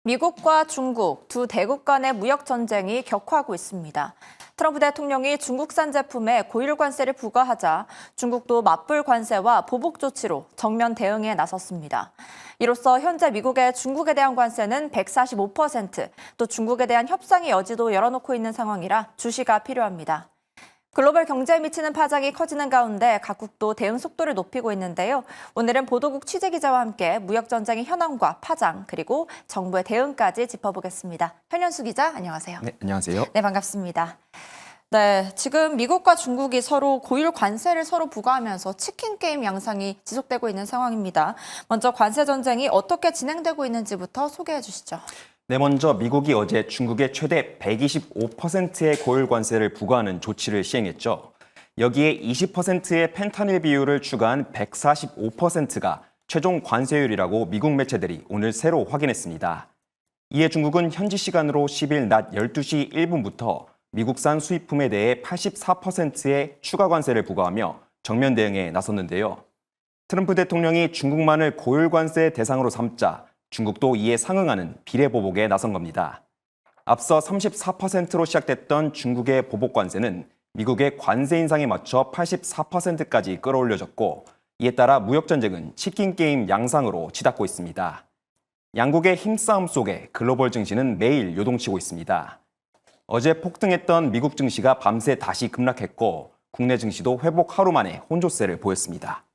미국과 중국 두 대국 간의 무역 전쟁이 격화하고 있습니다. 트럼프 대통령이 중국산 제품에 고율 관세를 부과하자 중국도 맞불 관세와 보복 조치로 정면 대응에 나섰습니다. 이로써 현재 미국의 중국에 대한 관세는 145%, 또 중국에 대한 협상의 여지도 열어놓고 있는 상황이라 주시가 필요합니다. 글로벌 경제에 미치는 파장이 커지는 가운데 각국도 대응 속도를 높이고 있는데요. 오늘은 보도국 취재기자와 함께 무역 전쟁의 현황과 파장, 그리고 정부의 대응까지 짚어보겠습니다. 현현수 기자, 안녕하세요. 네, 안녕하세요. 네, 반갑습니다. 네, 지금 미국과 중국이 서로 고율 관세를 서로 부과하면서 치킨 게임 양상이 지속되고 있는 상황입니다. 먼저 관세 전쟁이 어떻게 진행되고 있는지부터 소개해 주시죠. 네, 먼저 미국이 어제 중국에 최대 125%의 고율 관세를 부과하는 조치를 시행했죠. 여기에 20%의 펜타닐 비율을 추가한 145%가 최종 관세율이라고 미국 매체들이 오늘 새로 확인했습니다. 이에 중국은 현지 시간으로 10일 낮 12시 1분부터 미국산 수입품에 대해 84%의 추가 관세를 부과하며 정면 대응에 나섰는데요. 트럼프 대통령이 중국만을 고율 관세 대상으로 삼자 중국도 이에 상응하는 비례보복에 나선 겁니다. 앞서 34%로 시작됐던 중국의 보복 관세는 미국의 관세 인상에 맞춰 84%까지 끌어올려졌고, 이에 따라 무역 전쟁은 치킨 게임 양상으로 치닫고 있습니다. 양국의 힘싸움 속에 글로벌 증시는 매일 요동치고 있습니다. 어제 폭등했던 미국 증시가 밤새 다시 급락했고, 국내 증시도 회복 하루 만에 혼조세를 보였습니다.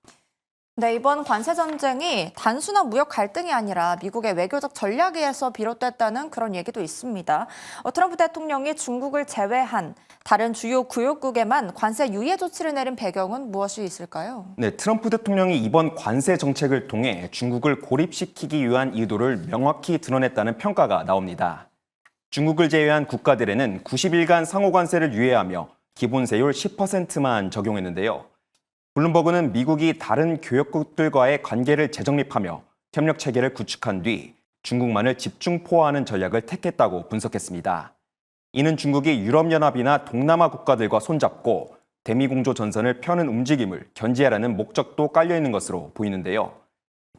네, 이번 관세 전쟁이 단순한 무역 갈등이 아니라 미국의 외교적 전략에서 비롯됐다는 그런 얘기도 있습니다. 트럼프 대통령이 중국을 제외한 다른 주요 구역국에만 관세 유예 조치를 내린 배경은 무엇이 있을까요? 네, 트럼프 대통령이 이번 관세 정책을 통해 중국을 고립시키기 위한 의도를 명확히 드러냈다는 평가가 나옵니다. 중국을 제외한 국가들에는 90일간 상호 관세를 유예하며 기본세율 10%만 적용했는데요. 블룸버그는 미국이 다른 교역국들과의 관계를 재정립하며 협력 체계를 구축한 뒤 중국만을 집중 포화하는 전략을 택했다고 분석했습니다. 이는 중국이 유럽연합이나 동남아 국가들과 손잡고 대미공조 전선을 펴는 움직임을 견제하라는 목적도 깔려 있는 것으로 보이는데요.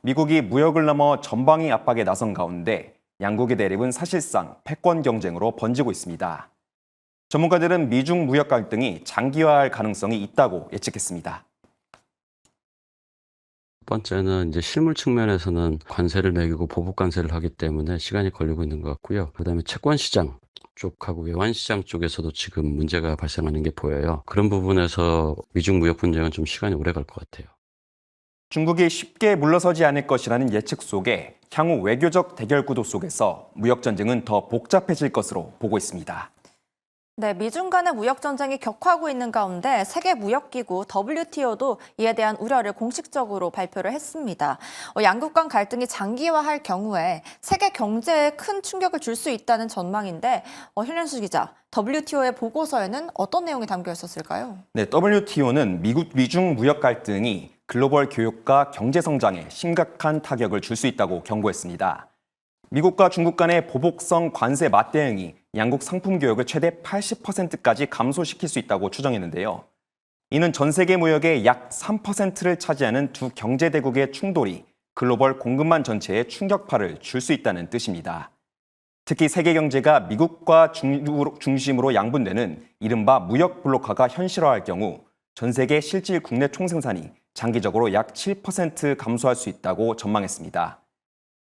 미국이 무역을 넘어 전방위 압박에 나선 가운데 양국의 대립은 사실상 패권 경쟁으로 번지고 있습니다. 전문가들은 미중 무역 갈등이 장기화할 가능성이 있다고 예측했습니다. 첫 번째는 이제 실물 측면에서는 관세를 매기고 보복 관세를 하기 때문에 시간이 걸리고 있는 것 같고요. 그다음에 채권 시장 쪽하고 외환 시장 쪽에서도 지금 문제가 발생하는 게 보여요. 그런 부분에서 미중 무역 분쟁은 좀 시간이 오래 갈 것 같아요. 중국이 쉽게 물러서지 않을 것이라는 예측 속에 향후 외교적 대결 구도 속에서 무역 전쟁은 더 복잡해질 것으로 보고 있습니다. 네, 미중 간의 무역 전쟁이 격화하고 있는 가운데 세계 무역기구 WTO도 이에 대한 우려를 공식적으로 발표를 했습니다. 양국 간 갈등이 장기화할 경우에 세계 경제에 큰 충격을 줄 수 있다는 전망인데, 현현수 기자, WTO의 보고서에는 어떤 내용이 담겨 있었을까요? 네, WTO는 미중 무역 갈등이 글로벌 교역과 경제 성장에 심각한 타격을 줄 수 있다고 경고했습니다. 미국과 중국 간의 보복성 관세 맞대응이 양국 상품 교역을 최대 80%까지 감소시킬 수 있다고 추정했는데요. 이는 전 세계 무역의 약 3%를 차지하는 두 경제 대국의 충돌이 글로벌 공급망 전체에 충격파를 줄 수 있다는 뜻입니다. 특히 세계 경제가 미국과 중심으로 양분되는 이른바 무역 블록화가 현실화할 경우 전 세계 실질 국내 총생산이 장기적으로 약 7% 감소할 수 있다고 전망했습니다.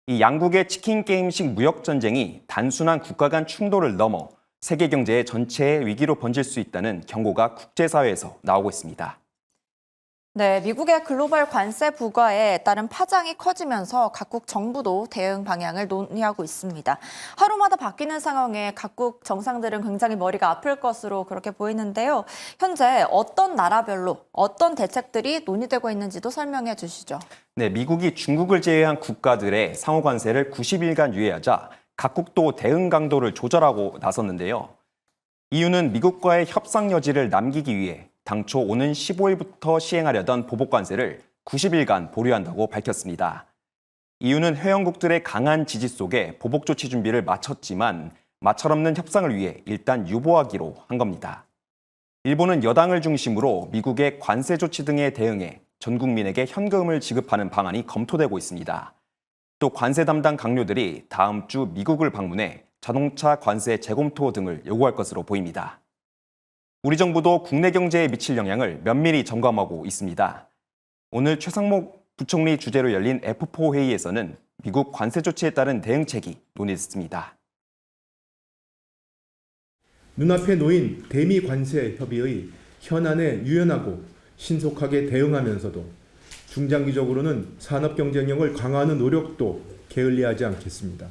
이 양국의 치킨 게임식 무역 전쟁이 단순한 국가 간 충돌을 넘어 세계 경제 전체의 위기로 번질 수 있다는 경고가 국제사회에서 나오고 있습니다. 네, 미국의 글로벌 관세 부과에 따른 파장이 커지면서 각국 정부도 대응 방향을 논의하고 있습니다. 하루마다 바뀌는 상황에 각국 정상들은 굉장히 머리가 아플 것으로 그렇게 보이는데요. 현재 어떤 나라별로 어떤 대책들이 논의되고 있는지도 설명해 주시죠. 네, 미국이 중국을 제외한 국가들의 상호 관세를 90일간 유예하자 각국도 대응 강도를 조절하고 나섰는데요. 이유는 미국과의 협상 여지를 남기기 위해 당초 오는 15일부터 시행하려던 보복 관세를 90일간 보류한다고 밝혔습니다. 이유는 회원국들의 강한 지지 속에 보복 조치 준비를 마쳤지만 마철없는 협상을 위해 일단 유보하기로 한 겁니다. 일본은 여당을 중심으로 미국의 관세 조치 등에 대응해 전 국민에게 현금을 지급하는 방안이 검토되고 있습니다. 또 관세 담당 강료들이 다음 주 미국을 방문해 자동차 관세 재검토 등을 요구할 것으로 보입니다. 우리 정부도 국내 경제에 미칠 영향을 면밀히 점검하고 있습니다. 오늘 최상목 부총리 주재로 열린 F4 회의에서는 미국 관세 조치에 따른 대응책이 논의됐습니다. 눈앞에 놓인 대미 관세 협의의 현안에 유연하고 신속하게 대응하면서도 중장기적으로는 산업 경쟁력을 강화하는 노력도 게을리하지 않겠습니다.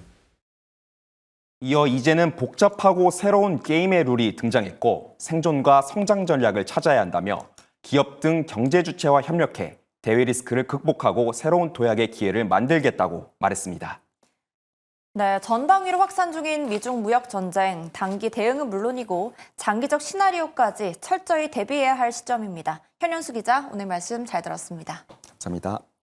이어 이제는 복잡하고 새로운 게임의 룰이 등장했고 생존과 성장 전략을 찾아야 한다며 기업 등 경제 주체와 협력해 대외 리스크를 극복하고 새로운 도약의 기회를 만들겠다고 말했습니다. 네, 전방위로 확산 중인 미중 무역 전쟁, 단기 대응은 물론이고 장기적 시나리오까지 철저히 대비해야 할 시점입니다. 현현수 기자, 오늘 말씀 잘 들었습니다. 감사합니다.